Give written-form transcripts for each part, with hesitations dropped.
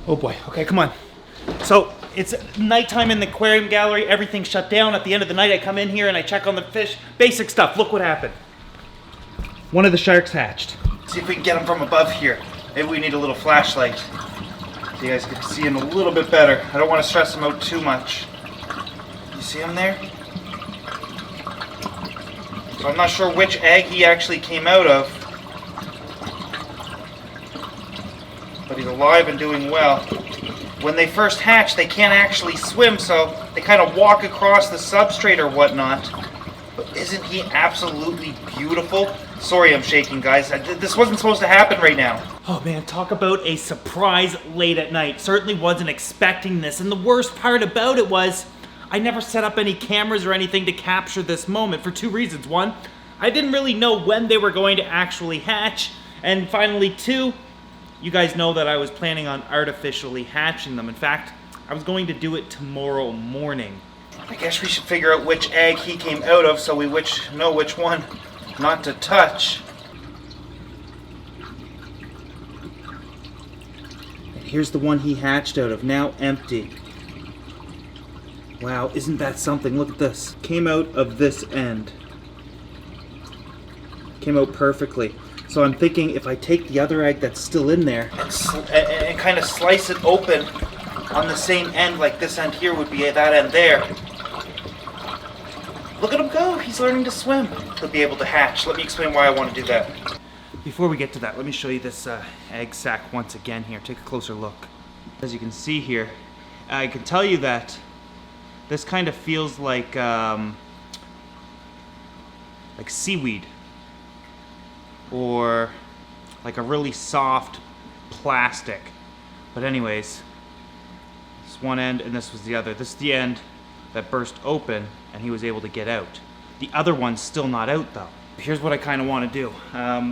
Oh boy, okay, come on. So it's nighttime in the aquarium gallery, everything's shut down. At the end of the night I come in here and I check on the fish. Basic stuff, look what happened. One of the sharks hatched. See if we can get him from above here. Maybe we need a little flashlight so you guys can see him a little bit better. I don't want to stress him out too much. You see him there? So I'm not sure which egg he actually came out of, but he's alive and doing well. When they first hatch, they can't actually swim, so they kind of walk across the substrate or whatnot. But isn't he absolutely beautiful? Sorry I'm shaking, guys. This wasn't supposed to happen right now. Oh man, talk about a surprise late at night. Certainly wasn't expecting this, and the worst part about it was I never set up any cameras or anything to capture this moment for two reasons. One, I didn't really know when they were going to actually hatch, and finally two, you guys know that I was planning on artificially hatching them. In fact, I was going to do it tomorrow morning. I guess we should figure out which egg he came out of so we know which one not to touch. And here's the one he hatched out of, now empty. Wow, isn't that something? Look at this. Came out of this end. Came out perfectly. So I'm thinking if I take the other egg that's still in there and kind of slice it open on the same end, like this end here would be that end there. Look at him go, he's learning to swim. He'll be able to hatch. Let me explain why I want to do that. Before we get to that, let me show you this egg sac once again here. Take a closer look. As you can see here, I can tell you that this kind of feels like seaweed, or like a really soft plastic. But anyways, this one end and this was the other. This is the end that burst open and he was able to get out. The other one's still not out though. Here's what I kind of want to do,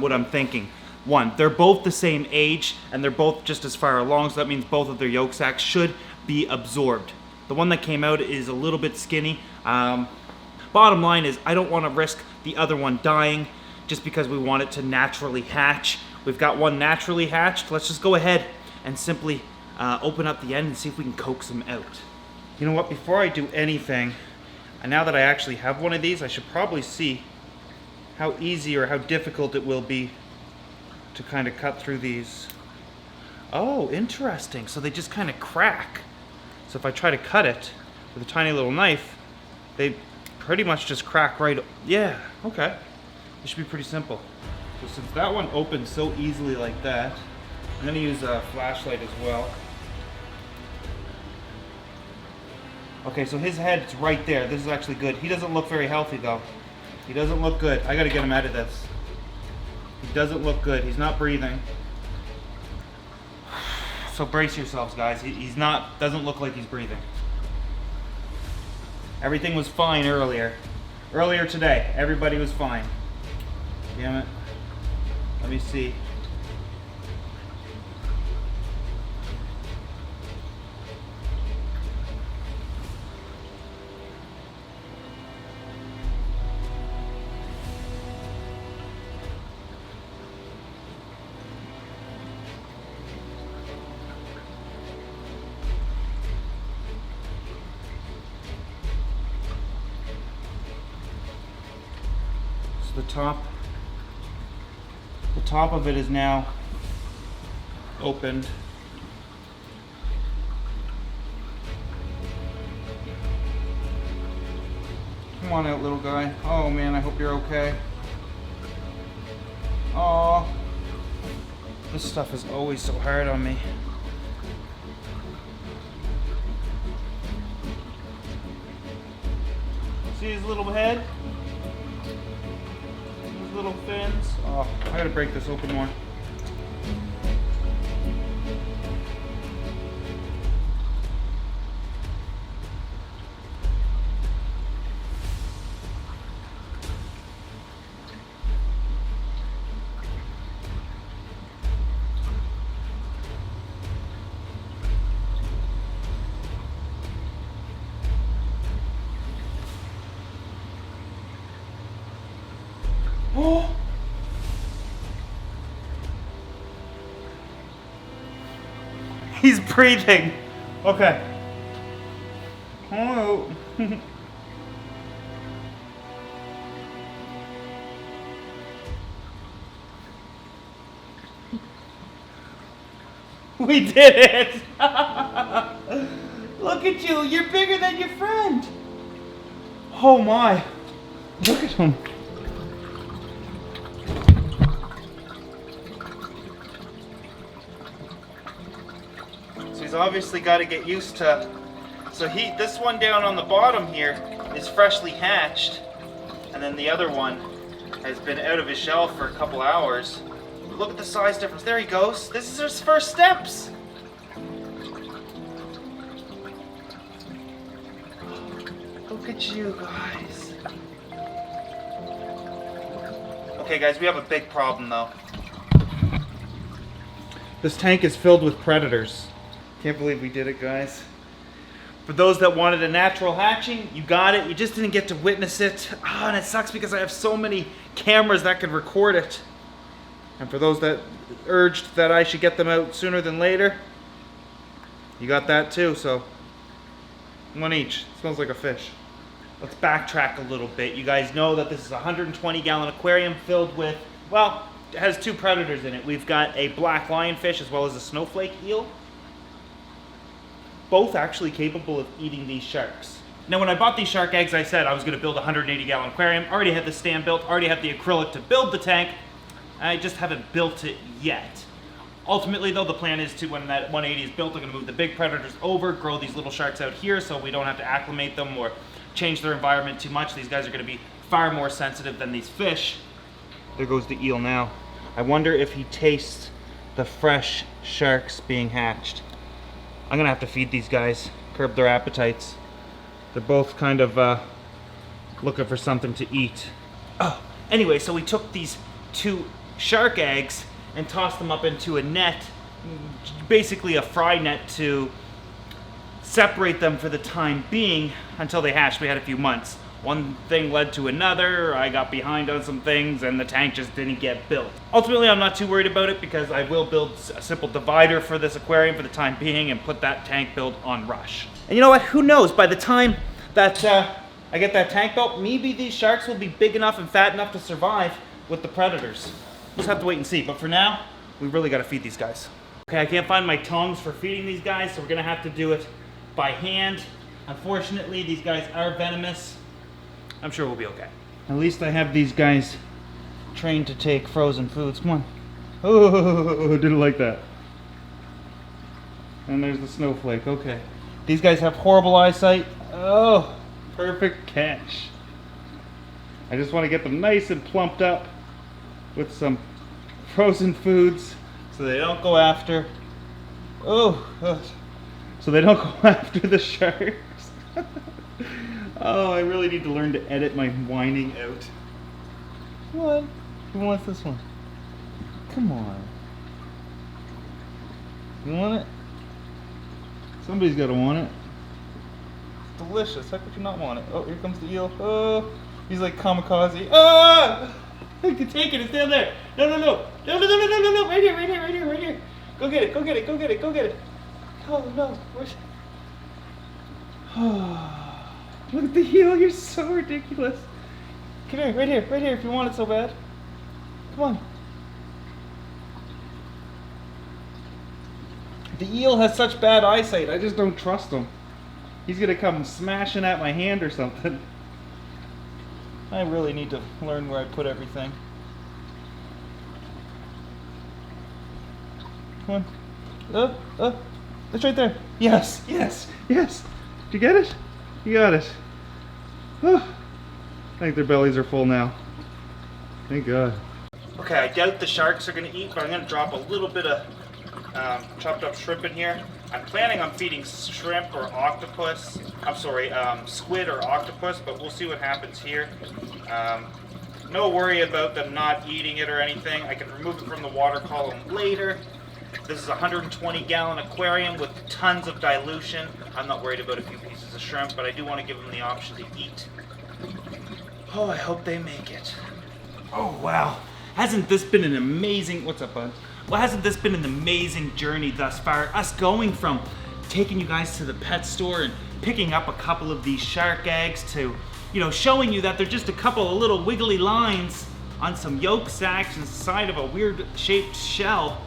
what I'm thinking. One, they're both the same age and they're both just as far along, so that means both of their yolk sacs should be absorbed. The one that came out is a little bit skinny. Bottom line is I don't want to risk the other one dying just because we want it to naturally hatch. We've got one naturally hatched. Let's just go ahead and simply open up the end and see if we can coax him out. You know what, before I do anything, and now that I actually have one of these, I should probably see how easy or how difficult it will be to kind of cut through these. Oh, interesting. So they just kind of crack. So if I try to cut it with a tiny little knife, they pretty much just crack right. Yeah, okay. It should be pretty simple. So since that one opens so easily like that, I'm gonna use a flashlight as well. Okay, so his head's right there. This is actually good. He doesn't look very healthy though. He doesn't look good. I gotta get him out of this. He doesn't look good. He's not breathing. So brace yourselves, guys. Doesn't look like he's breathing. Everything was fine earlier. Earlier today, everybody was fine. Damn it. Let me see. So the top of it is now opened. Come on out, little guy. Oh man, I hope you're okay. Oh, this stuff is always so hard on me. See his little head? His little fins? Oh, I gotta break this open more. Oh! He's breathing. Okay. Oh. We did it! Look at you, you're bigger than your friend. Oh my. Look at him. So he's obviously got to get used to. So this one down on the bottom here is freshly hatched, and then the other one has been out of his shell for a couple hours. Look at the size difference. There he goes. This is his first steps. Look at you guys. Okay guys, we have a big problem though. This tank is filled with predators. Can't believe we did it, guys. For those that wanted a natural hatching, you got it. You just didn't get to witness it. Oh, and it sucks because I have so many cameras that could record it. And for those that urged that I should get them out sooner than later, you got that too, so one each. Smells like a fish. Let's backtrack a little bit. You guys know that this is a 120-gallon aquarium filled with, well, it has two predators in it. We've got a black lionfish as well as a snowflake eel. Both actually capable of eating these sharks. Now when I bought these shark eggs, I said I was going to build a 180-gallon aquarium. Already had the stand built, already had the acrylic to build the tank. I just haven't built it yet. Ultimately though, the plan is to, when that 180 is built, I'm going to move the big predators over, grow these little sharks out here so we don't have to acclimate them or change their environment too much. These guys are going to be far more sensitive than these fish. There goes the eel now. I wonder if he tastes the fresh sharks being hatched. I'm going to have to feed these guys, curb their appetites. They're both kind of looking for something to eat. Oh, anyway, so we took these two shark eggs and tossed them up into a net, basically a fry net, to separate them for the time being until they hatched. We had a few months. One thing led to another, I got behind on some things, and the tank just didn't get built. Ultimately, I'm not too worried about it because I will build a simple divider for this aquarium for the time being and put that tank build on rush. And you know what? Who knows? By the time that I get that tank built, maybe these sharks will be big enough and fat enough to survive with the predators. We'll just have to wait and see. But for now, we really got to feed these guys. Okay, I can't find my tongs for feeding these guys, so we're going to have to do it by hand. Unfortunately, these guys are venomous. I'm sure we'll be okay. At least I have these guys trained to take frozen foods. Come on. Oh, didn't like that. And there's the snowflake. Okay. These guys have horrible eyesight. Oh, perfect catch. I just want to get them nice and plumped up with some frozen foods so they don't go after. So they don't go after the sharks. Oh, I really need to learn to edit my whining out. Come on. Who wants this one? Come on. You want it? Somebody's got to want it. It's delicious. How could you not want it? Oh, here comes the eel. Oh, he's like kamikaze. Ah! I can take it. It's down there. No. Right here. Go get it. Oh, no. Where's... Oh. Look at the heel, you're so ridiculous. Come here, right here, if you want it so bad. Come on. The eel has such bad eyesight, I just don't trust him. He's gonna come smashing at my hand or something. I really need to learn where I put everything. Come on. It's right there. Yes. Did you get it? You got it. Oh, I think their bellies are full now. Thank God. Okay, I doubt the sharks are going to eat, but I'm going to drop a little bit of chopped up shrimp in here. I'm planning on feeding shrimp or octopus. I'm sorry, squid or octopus, but we'll see what happens here. No worry about them not eating it or anything. I can remove it from the water column later. This is a 120-gallon aquarium with tons of dilution. I'm not worried about a few pieces of shrimp, but I do want to give them the option to eat. Oh, I hope they make it. Oh, wow. Hasn't this been an amazing... What's up, bud? Well, hasn't this been an amazing journey thus far? Us going from taking you guys to the pet store and picking up a couple of these shark eggs to, you know, showing you that they're just a couple of little wiggly lines on some yolk sacs inside of a weird shaped shell,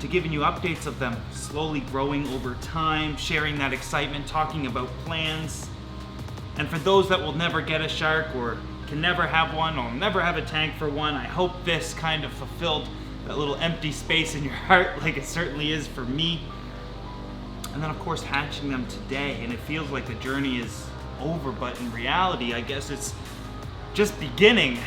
to giving you updates of them slowly growing over time, sharing that excitement, talking about plans. And for those that will never get a shark or can never have one or never have a tank for one, I hope this kind of fulfilled that little empty space in your heart like it certainly is for me. And then of course hatching them today, and it feels like the journey is over, but in reality I guess it's just beginning.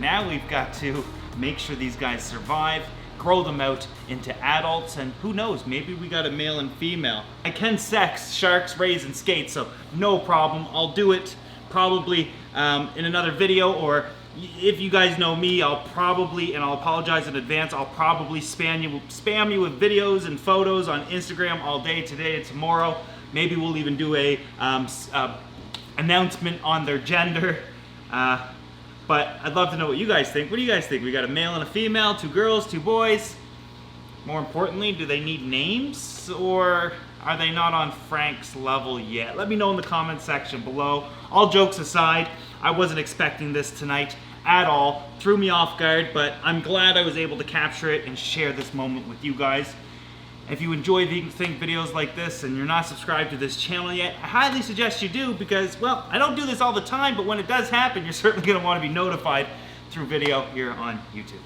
Now we've got to make sure these guys survive, grow them out into adults, and who knows, maybe we got a male and female. I can sex sharks, raise, and skate, so no problem. I'll do it probably in another video, or if you guys know me, I'll probably, and I'll apologize in advance, I'll probably spam you with videos and photos on Instagram all day today and tomorrow. Maybe we'll even do a announcement on their gender. But I'd love to know what you guys think. What do you guys think? We got a male and a female, 2 girls, 2 boys. More importantly, do they need names, or are they not on Frank's level yet? Let me know in the comment section below. All jokes aside, I wasn't expecting this tonight at all. Threw me off guard, but I'm glad I was able to capture it and share this moment with you guys. If you enjoy Vegan Think videos like this and you're not subscribed to this channel yet, I highly suggest you do, because, well, I don't do this all the time, but when it does happen, you're certainly going to want to be notified through video here on YouTube.